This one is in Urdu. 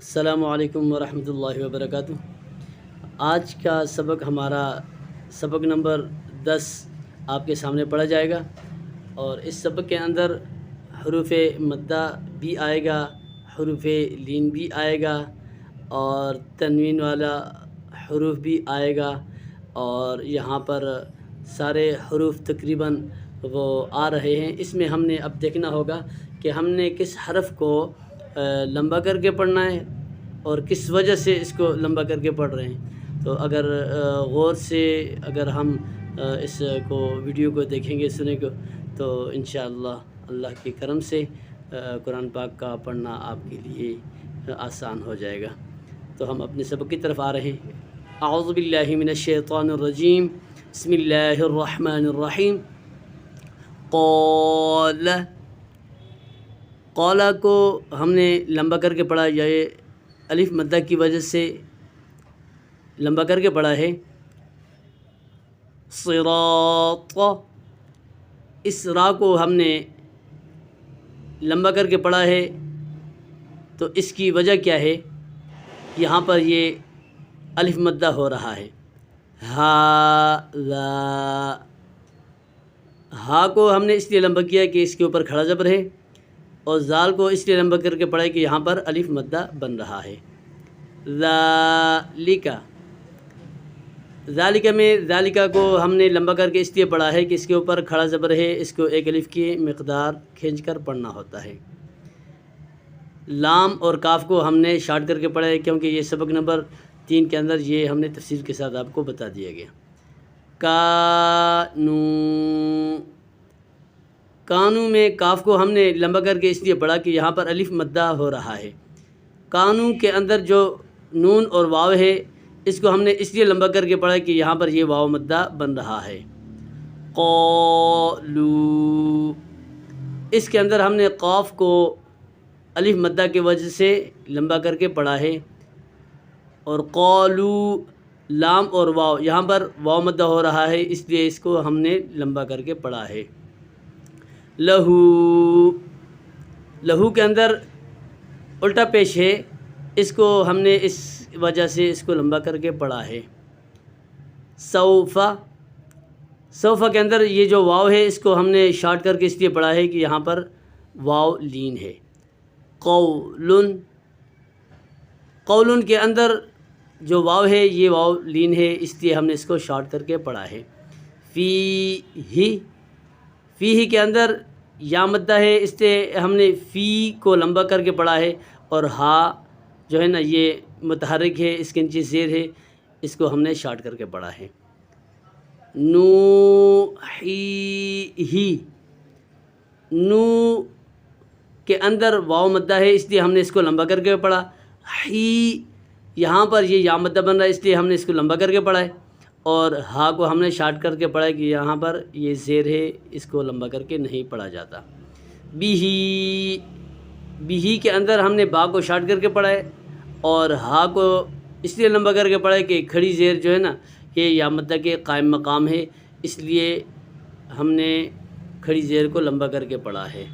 السلام علیکم ورحمۃ اللہ وبرکاتہ۔ آج کا سبق ہمارا سبق نمبر 10 آپ کے سامنے پڑھا جائے گا، اور اس سبق کے اندر حروف مدہ بھی آئے گا، حروف لین بھی آئے گا، اور تنوین والا حروف بھی آئے گا، اور یہاں پر سارے حروف تقریباً وہ آ رہے ہیں۔ اس میں ہم نے اب دیکھنا ہوگا کہ ہم نے کس حرف کو لمبا کر کے پڑھنا ہے اور کس وجہ سے اس کو لمبا کر کے پڑھ رہے ہیں۔ تو اگر غور سے اگر ہم اس کو ویڈیو کو دیکھیں گے، سنیں گے، تو انشاءاللہ اللہ کے کرم سے قرآن پاک کا پڑھنا آپ کے لیے آسان ہو جائے گا۔ تو ہم اپنے سبق کی طرف آ رہے ہیں۔ اعوذ باللہ من الشیطان الرجیم، بسم اللہ الرحمن الرحیم۔ قال، قولا کو ہم نے لمبا کر کے پڑھا، یہ الف مدہ کی وجہ سے لمبا کر کے پڑھا ہے۔ صراط، اس را کو ہم نے لمبا کر کے پڑھا ہے، تو اس کی وجہ کیا ہے؟ یہاں پر یہ الف مدہ ہو رہا ہے۔ ہا کو ہم نے اس لیے لمبا کیا کہ اس کے اوپر کھڑا زبر ہے، اور زال کو اس لیے لمبا کر کے پڑھا ہے کہ یہاں پر الف مدہ بن رہا ہے۔ ذالک میں ذالکہ کو ہم نے لمبا کر کے اس لیے پڑھا ہے کہ اس کے اوپر کھڑا زبر ہے، اس کو ایک الف کی مقدار کھینچ کر پڑھنا ہوتا ہے۔ لام اور کاف کو ہم نے شارٹ کر کے پڑھا ہے، کیونکہ یہ سبق نمبر 3 کے اندر یہ ہم نے تفصیل کے ساتھ آپ کو بتا دیا گیا۔ کانو میں کاف کو ہم نے لمبا کر کے اس لیے پڑھا کہ یہاں پر الف مدہ ہو رہا ہے۔ کانو کے اندر جو نون اور واو ہے، اس کو ہم نے اس لیے لمبا کر کے پڑھا کہ یہاں پر یہ واو مدہ بن رہا ہے۔ قولو، اس کے اندر ہم نے قاف کو الف مدہ کی وجہ سے لمبا کر کے پڑھا ہے، اور قولو لام اور واو، یہاں پر واو مدہ ہو رہا ہے، اس لیے اس کو ہم نے لمبا کر کے پڑھا ہے۔ لہو، لہو کے اندر الٹا پیش ہے، اس کو ہم نے اس وجہ سے اس کو لمبا کر کے پڑھا ہے۔ سوفا، سوفا کے اندر یہ جو واو ہے، اس کو ہم نے شارٹ کر کے اس لیے پڑھا ہے کہ یہاں پر واو لین ہے۔ قولن، قولن کے اندر جو واو ہے، یہ واو لین ہے، اس لیے ہم نے اس کو شارٹ کر کے پڑھا ہے۔ فی ہی کے اندر یا مدہ ہے، اس لیے ہم نے فی کو لمبا کر کے پڑھا ہے، اور ہا جو ہے نا یہ متحرک ہے، اس کے نیچے زیر ہے، اس کو ہم نے شارٹ کر کے پڑھا ہے۔ نو کے اندر واو مدہ ہے، اس لیے ہم نے اس کو لمبا کر کے پڑھا۔ ہی، یہاں پر یہ یا مدہ بن رہا ہے، اس لیے ہم نے اس کو لمبا کر کے پڑھا ہے، اور ہا کو ہم نے شارٹ کر کے پڑھا ہے کہ یہاں پر یہ زیر ہے، اس کو لمبا کر کے نہیں پڑھا جاتا۔ بیہی کے اندر ہم نے با کو شارٹ کر کے پڑھا ہے، اور ہا کو اس لیے لمبا کر کے پڑھا ہے کہ کھڑی زیر جو ہے نا یہ یا مدہ کے قائم مقام ہے، اس لیے ہم نے کھڑی زیر کو لمبا کر کے پڑھا ہے۔